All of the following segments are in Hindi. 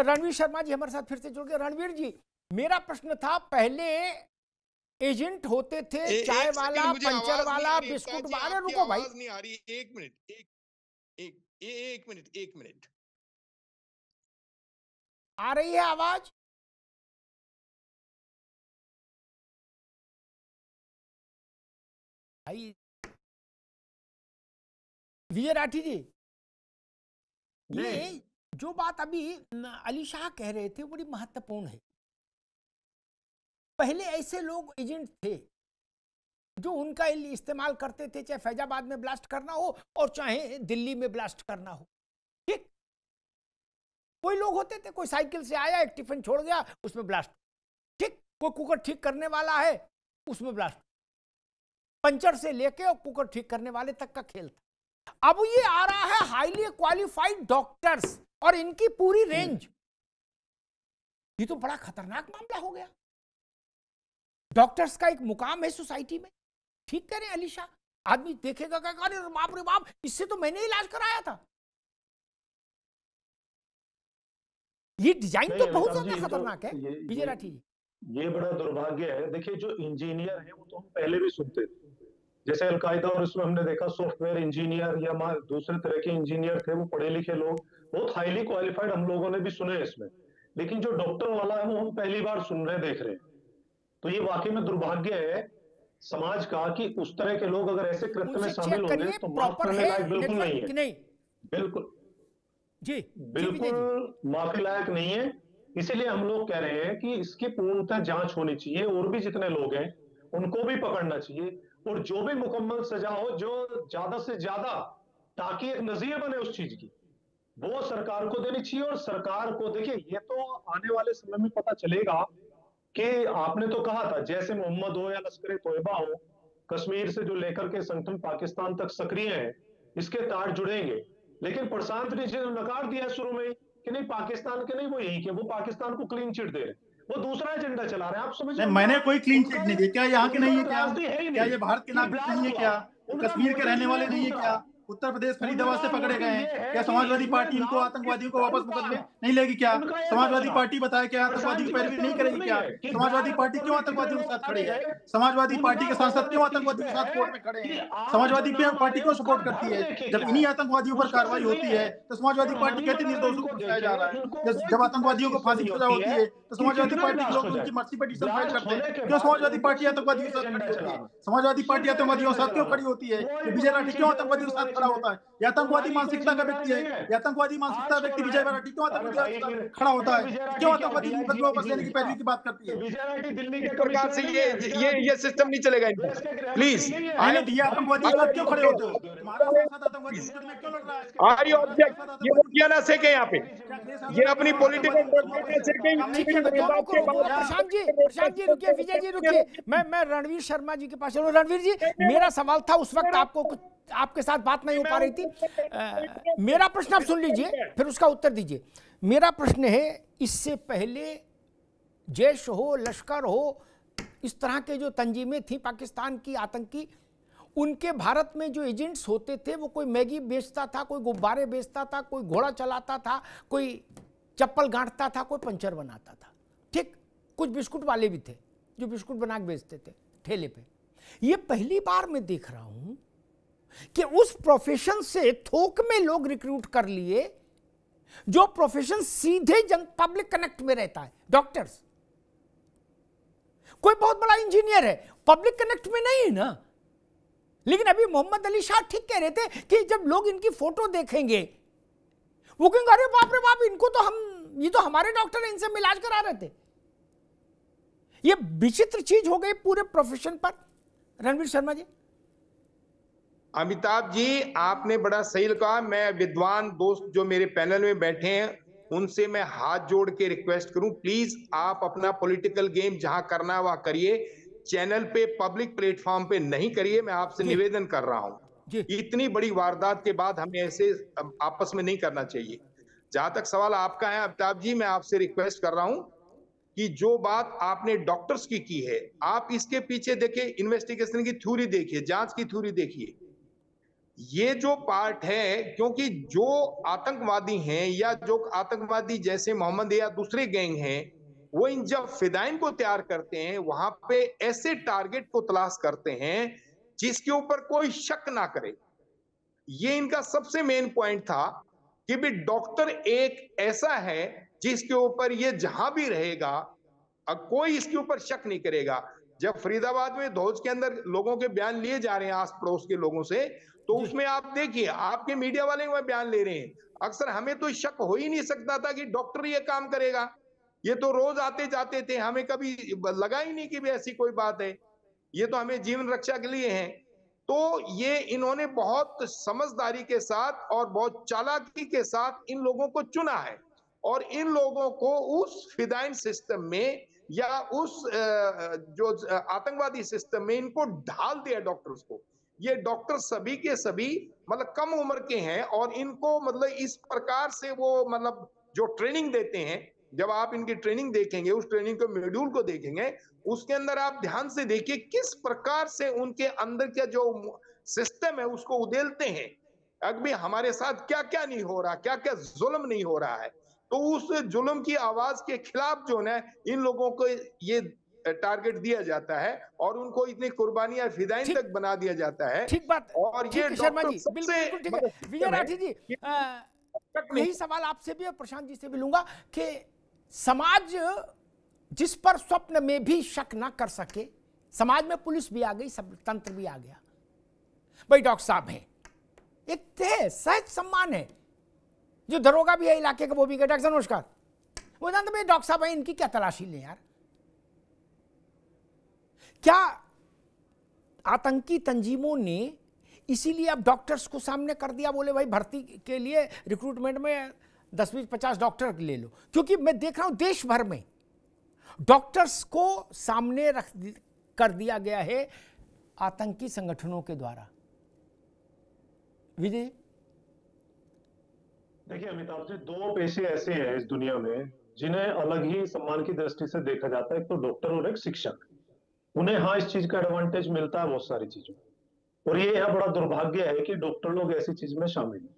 रणवीर शर्मा जी हमारे साथ फिर से जुड़ गए। रणवीर जी, मेरा प्रश्न था, पहले एजेंट होते थे चाय वाला, पंचर वाला, बिस्कुट वाला। रुको भाई, आवाज नहीं आ रही, एक मिनट, एक मिनट। आ रही है आवाज? भाई विजय राठी जी, ये जो बात अभी अली शाह कह रहे थे बड़ी महत्वपूर्ण है। पहले ऐसे लोग एजेंट थे जो उनका इस्तेमाल करते थे, चाहे फैजाबाद में ब्लास्ट करना हो और चाहे दिल्ली में ब्लास्ट करना हो। ठीक, कोई लोग होते थे, कोई साइकिल से आया, एक टिफिन छोड़ गया, उसमें ब्लास्ट। ठीक, कोई कुकर ठीक करने वाला है, उसमें ब्लास्ट। पंचर से लेके और कुकर ठीक करने वाले तक का खेल था। अब ये आ रहा है हाईली क्वालिफाइड डॉक्टर्स और इनकी पूरी रेंज। ये तो बड़ा खतरनाक मामला हो गया। डॉक्टर्स का एक मुकाम है सोसाइटी में। ठीक कह रहे हैं अली शाह, आदमी देखेगा क्या, अरे बाप रे बाप, इससे तो मैंने इलाज कराया था। ये डिजाइन तो बहुत ज्यादा खतरनाक है विजय राठी जी। ये बड़ा दुर्भाग्य है। देखिए, जो इंजीनियर है वो तो हम पहले भी सुनते थे, जैसे अलकायदा और उसमें हमने देखा सॉफ्टवेयर इंजीनियर या दूसरे तरह के इंजीनियर थे, वो पढ़े लिखे लोग, बहुत हाईली क्वालिफाइड हम लोगों ने भी सुने इसमें। लेकिन जो डॉक्टर वाला है वो हम पहली बार सुन रहे देख रहे हैं। तो ये वाकई में दुर्भाग्य है समाज का कि उस तरह के लोग अगर ऐसे कृत्य में शामिल होंगे तो माफ करने लायक बिल्कुल नहीं है। बिल्कुल जी, बिल्कुल माफी लायक नहीं है। इसीलिए हम लोग कह रहे हैं कि इसकी पूर्णतः जांच होनी चाहिए, और भी जितने लोग हैं उनको भी पकड़ना चाहिए, और जो भी मुकम्मल सजा हो, जो ज्यादा से ज्यादा, ताकि एक नजीर बने उस चीज की, वो सरकार को देनी चाहिए। और सरकार को, देखिए, ये तो आने वाले समय में पता चलेगा कि आपने तो कहा था जैसे मोहम्मद हो या लश्कर तोयबा हो, कश्मीर से जो लेकर के संगठन पाकिस्तान तक सक्रिय है, इसके तार जुड़ेंगे। लेकिन प्रशांत ने नकार दिया शुरू में कि नहीं, पाकिस्तान के नहीं, वो यही के, वो पाकिस्तान को क्लीन चिट दे रहे, वो दूसरा एजेंडा चला रहे हैं। आप समझ, मैंने कोई क्लीन चिट नहीं दी। क्या यहाँ के नहीं है क्या ये भारत के नागरिक नहीं है क्या? कश्मीर के रहने वाले नहीं है क्या? उत्तर प्रदेश फरीदाबाद से पकड़े गए हैं क्या? समाजवादी पार्टी इनको, आतंकवादियों को वापस मुकदमे नहीं लेगी क्या? समाजवादी पार्टी बताया क्या आतंकवादी की पैरवी नहीं करेगी क्या? समाजवादी पार्टी क्यों आतंकवादियों के साथ खड़ी है? समाजवादी पार्टी के सांसद क्यों आतंकवादियों के साथ कोर्ट में खड़े हैं? समाजवादी पार्टी क्यों सपोर्ट करती है? जब इन्हीं आतंकवादियों पर कार्रवाई होती है तो समाजवादी पार्टी कहती निर्दोषों को फंसाया जा रहा है। जब आतंकवादियों को फांसी की सजा होती है तो समाजवादी पार्टी के लोग उनकी मर्जी पिटीशन फाइल करते हैं। क्यों समाजवादी पार्टी आतंकवादियों के साथ खड़ी होती है? समाजवादी पार्टी आतंकवादियों के साथ क्यों खड़ी होती है? विजय राठी क्यों आतंकवादियों के साथ खड़ा होता है? ये आतंकवादी मानसिकता का व्यक्ति है। ये आतंकवादी मानसिकता व्यक्ति विजय राठी क्यों आतंकवादी के साथ खड़ा होता है? क्यों आतंकवादी मुकदमे वापस लेने की पैरवी की बात करती है? इस प्रकार से ये सिस्टम नहीं चलेगा इनका। प्लीज, ये आतंकवादी के साथ क्यों खड़े होते हो? तुम्हारा सांसद आतंकवादी मुकदमे क्यों लड़ रहा है? Are you object? ये रोटियां ना सेके यहाँ पे, ये अपनी पॉलिटिकल प्रशांत जी रुकिए, विजय जी रुकिए, मैं रणवीर शर्मा जी के पास चलूं। रणवीर जी, मेरा सवाल था, उस वक्त आपको कुछ, आपके साथ बात नहीं हो पा रही थी। मेरा प्रश्न आप सुन लीजिए, फिर उसका उत्तर दीजिए। मेरा प्रश्न है, इससे पहले जैश हो, लश्कर हो, इस तरह के जो तंजीमें थी पाकिस्तान की आतंकी, उनके भारत में जो एजेंट्स होते थे, वो कोई मैगी बेचता था, कोई गुब्बारे बेचता था, कोई घोड़ा चलाता था, कोई चप्पल गांठता था, कोई पंचर बनाता था। ठीक, कुछ बिस्कुट वाले भी थे जो बिस्कुट बना के बेचते थे ठेले पे। ये पहली बार मैं देख रहा हूं कि उस प्रोफेशन से थोक में लोग रिक्रूट कर लिए, जो प्रोफेशन सीधे पब्लिक कनेक्ट में रहता है। डॉक्टर्स, कोई बहुत बड़ा इंजीनियर है, पब्लिक कनेक्ट में नहीं है ना। लेकिन अभी मोहम्मद अली शाह ठीक कह रहे थे कि जब लोग इनकी फोटो देखेंगे वो कहेंगे अरे बाप रे बाप, इनको तो हम, ये तो हमारे डॉक्टर हैं, इनसे हम इलाज करा रहे थे। ये विचित्र चीज हो गई पूरे प्रोफेशन पर। रणवीर शर्मा जी। अमिताभ जी, आपने बड़ा सही कहा। मैं विद्वान दोस्त जो मेरे पैनल में बैठे हैं उनसे मैं हाथ जोड़ के रिक्वेस्ट करूं, प्लीज आप अपना पॉलिटिकल गेम जहां करना है वहां करिए, चैनल पे, पब्लिक प्लेटफॉर्म पे नहीं करिए। मैं आपसे निवेदन कर रहा हूं, इतनी बड़ी वारदात के बाद हमें ऐसे आपस में नहीं करना चाहिए। जहां तक सवाल आपका है अमिताभ जी, मैं आपसे रिक्वेस्ट कर रहा हूं कि जो बात आपने डॉक्टर्स की है, आप इसके पीछे देखिए, इन्वेस्टिगेशन की थ्योरी देखिए, जांच की थ्योरी देखिए। ये जो पार्ट है, क्योंकि जो आतंकवादी हैं या जो आतंकवादी जैसे मोहम्मद या दूसरे गैंग हैं, वो इन जब फिदाइन को तैयार करते हैं, वहां पे ऐसे टारगेट को तलाश करते हैं जिसके ऊपर कोई शक ना करे। ये इनका सबसे मेन पॉइंट था कि भी डॉक्टर एक ऐसा है जिसके ऊपर ये जहां भी रहेगा कोई इसके ऊपर शक नहीं करेगा। जब फरीदाबाद में धौज के अंदर लोगों के बयान लिए जा रहे हैं आस पड़ोस के लोगों से, तो उसमें आप देखिए आपके मीडिया वाले वह बयान ले रहे हैं। अक्सर हमें तो शक हो ही नहीं सकता था कि डॉक्टर ये काम करेगा। ये तो रोज आते जाते थे, हमें कभी लगा ही नहीं कि भी ऐसी कोई बात है। ये तो हमें जीवन रक्षा के लिए है। तो ये इन्होंने बहुत समझदारी के साथ और बहुत चालाकी के साथ इन लोगों को चुना है और इन लोगों को उस फिदाइन सिस्टम में या उस जो आतंकवादी सिस्टम में इनको ढाल दिया डॉक्टर्स को। ये डॉक्टर सभी के सभी मतलब कम उम्र के हैं और इनको मतलब इस प्रकार से वो मतलब जो ट्रेनिंग देते हैं, जब आप इनकी ट्रेनिंग देखेंगे, उस ट्रेनिंग के मॉड्यूल को देखेंगे, उसके अंदर आप ध्यान से देखिए किस प्रकार से उनके अंदर का जो सिस्टम है उसको उदेलते हैं। अभी हमारे साथ क्या क्या नहीं हो रहा, क्या क्या जुल्म नहीं हो रहा है, तो उस जुल्म की आवाज के खिलाफ जो है इन लोगों को ये टारगेट दिया जाता है और उनको इतनी कुर्बानियां फिदाइन तक बना दिया जाता है। ठीक बात। और ये शर्मा जी सबसे बिल्कुल ठीक है। विजय राठी जी, यही सवाल आपसे भी और प्रशांत जी से भी लूंगा कि समाज जिस पर स्वप्न में भी शक ना कर सके, समाज में पुलिस भी आ गई, सब तंत्र भी आ गया, भाई डॉक्टर साहब हैं, एक है सहज सम्मान है, जो दरोगा भी है इलाके का वो भी कहता है नमस्कार, वो जानते भाई डॉक्टर साहब हैं, इनकी क्या तलाशी लें यार। क्या आतंकी तंजीमों ने इसीलिए अब डॉक्टर्स को सामने कर दिया, बोले भाई भर्ती के लिए रिक्रूटमेंट में 10-20-50 डॉक्टर ले लो, क्योंकि मैं देख रहा हूं देश भर में डॉक्टर्स को सामने रख कर दिया गया है आतंकी संगठनों के द्वारा। विजय देखिए अमिताभ जी, दो पेशे ऐसे हैं इस दुनिया में जिन्हें अलग ही सम्मान की दृष्टि से देखा जाता है, एक तो डॉक्टर और एक शिक्षक। उन्हें हाँ इस चीज का एडवांटेज मिलता है बहुत सारी चीजों, और ये यहाँ बड़ा दुर्भाग्य है कि डॉक्टर लोग ऐसी चीज में शामिल हैं।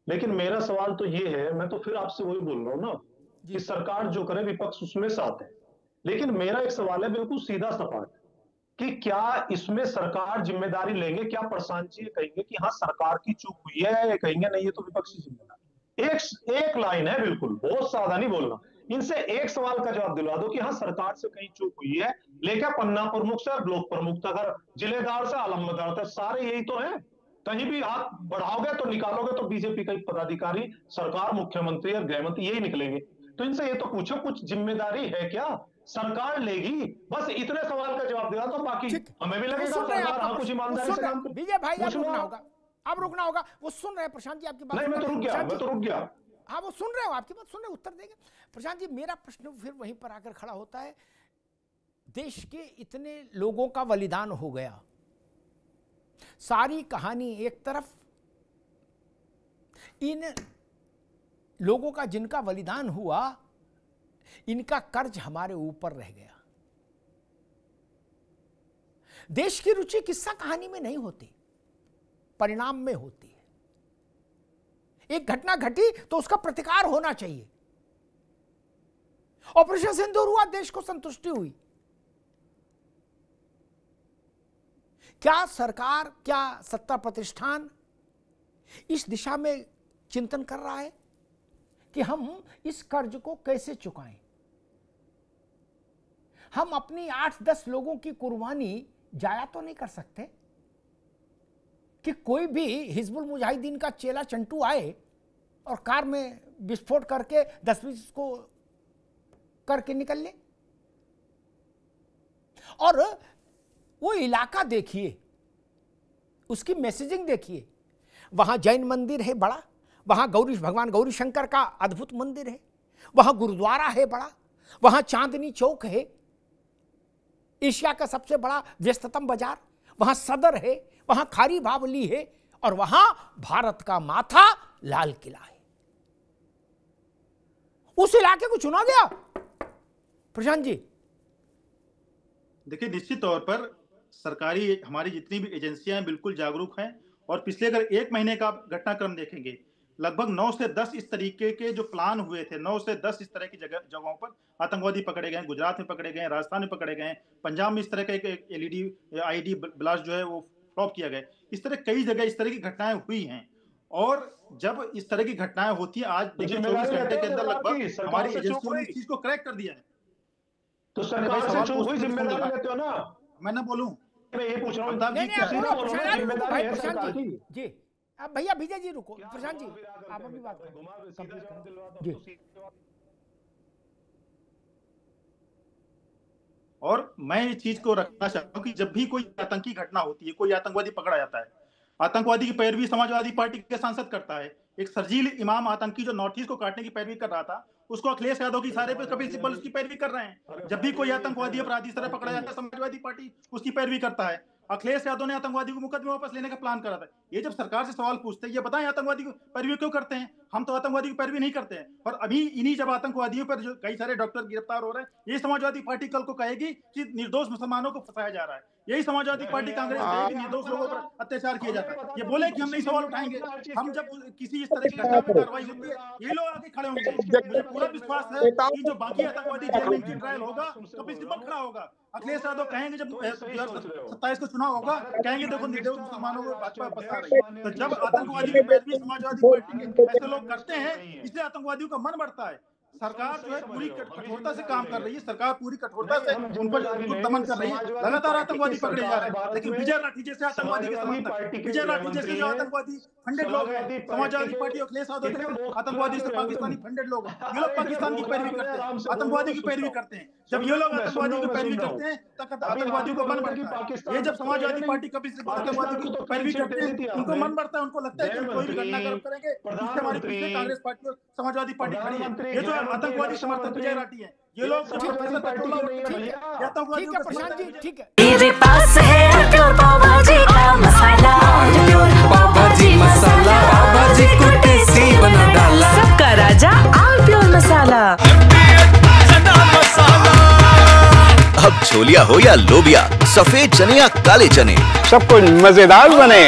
लेकिन मेरा सवाल तो ये है, मैं तो फिर आपसे वही बोल रहा हूँ ना कि सरकार जो करे विपक्ष उसमें साथ है, लेकिन मेरा एक सवाल है बिल्कुल सीधा सपाट कि क्या इसमें सरकार जिम्मेदारी लेंगे? क्या प्रशांत जी कहेंगे कि हाँ सरकार की चूक हुई है, या कहेंगे नहीं ये तो विपक्ष की जिम्मेदारी? एक लाइन है, बिल्कुल बहुत सादा नहीं बोलना, इनसे एक सवाल का जवाब दिलवा दो कि हाँ सरकार से कहीं चूक हुई है, लेकिन पन्ना प्रमुख से ब्लॉक प्रमुख तक, अगर जिलेदार से आलमदार तक सारे यही तो है। कहीं भी हाथ बढ़ाओगे तो निकालोगे तो बीजेपी का पदाधिकारी, सरकार, मुख्यमंत्री और गृहमंत्री यही निकलेंगे। तो इनसे ये तो पूछो कुछ जिम्मेदारी है क्या? सरकार लेगी, बस इतने सवाल का जवाब दिला तो बाकी हमें भी लगेगा सरकार हाँ कुछ ईमानदारी से काम। विजय भाई अब रुकना होगा, अब रुकना होगा। वो सुन रहे हैं प्रशांत जी आपकी बात। नहीं मैं तो रुक गया। हाँ वो सुन रहे हो, आपकी बात सुन रहे, उत्तर देंगे। प्रशांत जी मेरा प्रश्न फिर वहीं पर आकर खड़ा होता है, देश के इतने लोगों का बलिदान हो गया, सारी कहानी एक तरफ, इन लोगों का जिनका बलिदान हुआ इनका कर्ज हमारे ऊपर रह गया। देश की रुचि किस्सा कहानी में नहीं होती, परिणाम में होती है। एक घटना घटी तो उसका प्रतिकार होना चाहिए। ऑपरेशन सिंदूर हुआ, देश को संतुष्टि हुई। क्या सरकार, क्या सत्ता प्रतिष्ठान इस दिशा में चिंतन कर रहा है कि हम इस कर्ज को कैसे चुकाएं? हम अपनी 8-10 लोगों की कुर्बानी जाया तो नहीं कर सकते कि कोई भी हिजबुल मुजाहिदीन का चेला चंटू आए और कार में विस्फोट करके 10-20 को करके निकल ले। और वो इलाका देखिए, उसकी मैसेजिंग देखिए, वहां जैन मंदिर है बड़ा, वहां भगवान गौरी शंकर का अद्भुत मंदिर है, वहां गुरुद्वारा है बड़ा, वहां चांदनी चौक है, एशिया का सबसे बड़ा व्यस्ततम बाजार, वहां सदर है, वहां खारी बावली है, और वहां भारत का माथा लाल किला है। उस इलाके को चुना गया। प्रशांत जी देखिए, निश्चित तौर पर सरकारी हमारी जितनी भी एजेंसियां बिल्कुल जागरूक हैं और पिछले अगर 1 महीने का आप घटनाक्रम देखेंगे, लगभग 9 से 10 इस तरीके के जो प्लान हुए थे, 9 से 10 इस तरह की जगहों पर आतंकवादी पकड़े गए। गुजरात में पकड़े गए, राजस्थान में पकड़े गए, पंजाब में इस तरह का एक LED ID ब्लास्ट जो है वो फ्लॉप किया गया। इस तरह कई जगह इस तरह की घटनाएं हुई हैं। और जब इस तरह की घटनाएं होती हैं, आज देखिए 24 घंटे के अंदर लगभग हमारी एजेंसियों ने इस चीज को क्रैक कर दिया है। तो सरकार से चूक हुई जिम्मेदारी लेते हो ना? मैं ना बोलूं, मैं ये पूछ रहा हूँ जी। अब भैया विजय जी रुको, प्रशांत जी आप अभी बात करें। और मैं ये चीज को रखना चाहता हूँ कि जब भी कोई आतंकी घटना होती है, कोई आतंकवादी पकड़ा जाता है, आतंकवादी की पैरवी समाजवादी पार्टी के सांसद करता है। एक शर्जील इमाम आतंकी जो नॉर्थ ईस्ट को काटने की पैरवी कर रहा था, उसको अखिलेश यादव की सारे पे कपिल सिब्बल उसकी पैरवी कर रहे हैं। जब भी कोई आतंकवादी अपराधी इस तरह पकड़ा जाता है, समाजवादी पार्टी उसकी पैरवी करता है। अखिलेश यादव ने आतंकवादी को मुकदमे वापस लेने का प्लान करा था। ये जब सरकार से सवाल पूछते हैं, ये बताएं आतंकवादी को पैरवी क्यों करते हैं? हम तो आतंकवादी की पैरवी नहीं करते हैं। और अभी इन्हीं जब आतंकवादियों पर जो कई सारे डॉक्टर गिरफ्तार हो रहे हैं, यही समाजवादी पार्टी कल को कहेगी कि निर्दोष मुसलमानों को फंसाया जा रहा है। यही समाजवादी पार्टी कांग्रेस कहेगी निर्दोष लोगों पर अत्याचार किया जाता है। ये बोले कि हम नहीं सवाल उठाएंगे। हम जब किसी इस तरह की घटना पर कार्रवाई होती है, ये लोग आगे खड़े होंगे। मुझे पूरा विश्वास है कि जो बाकी आतंकवादी जेल में इनकी ट्रायल होगा, कपिल सिब्बल खड़ा होगा। अखिलेश यादव कहेंगे जब 2027 को चुनाव होगा, कहेंगे देखो निर्दोष मुसलमानों को भाजपा फंसा रही है। तो जब आतंकवादी की पैरवी समाजवादी पार्टी के ऐसे लोग करते हैं, इसलिए आतंकवादियों का मन बढ़ता है। सरकार जो है पूरी कठोरता से काम कर रही है। सरकार पूरी कठोरता से उन पर दमन कर रही है। लगातार आतंकवादी पकड़े जा रहे हैं। लेकिन विजय राठी जैसे आतंकवादी के समर्थक, विजय राठी जैसे जो आतंकवादी फंडेड लोग हैं, समाजवादी पार्टी अखिलेश यादव आतंकवादी से पाकिस्तानी फंडेड लोग, ये लोग पाकिस्तान की पैरवी करते हैं, आतंकवादी की पैरवी करते हैं। जब ये लोग आतंकवादी की पैरवी करते हैं, तब आतंकवादियों को मन बढ़ता है। ये जब समाजवादी पार्टी कभी आतंकवादी की पैरवी करते हैं, उनको मन बढ़ता है। उनको लगता है कि कोई भी घटना करेंगे, इससे हमारी पीछे कांग्रेस पार्टी और समाजवादी पार्टी खड़ी है। ये जो आतंकवादी समर्थक विजय राठी है, ये लोग मेरे पास है प्योर पाव भाजी का मसाला, प्योर पाव भाजी मसाला, पाव भाजी को टेस्टी बना डाला, सबका राजा आल प्योर मसाला। अब छोलिया हो या लोबिया, सफेद चने या काले चने, सब कुछ मजेदार बने।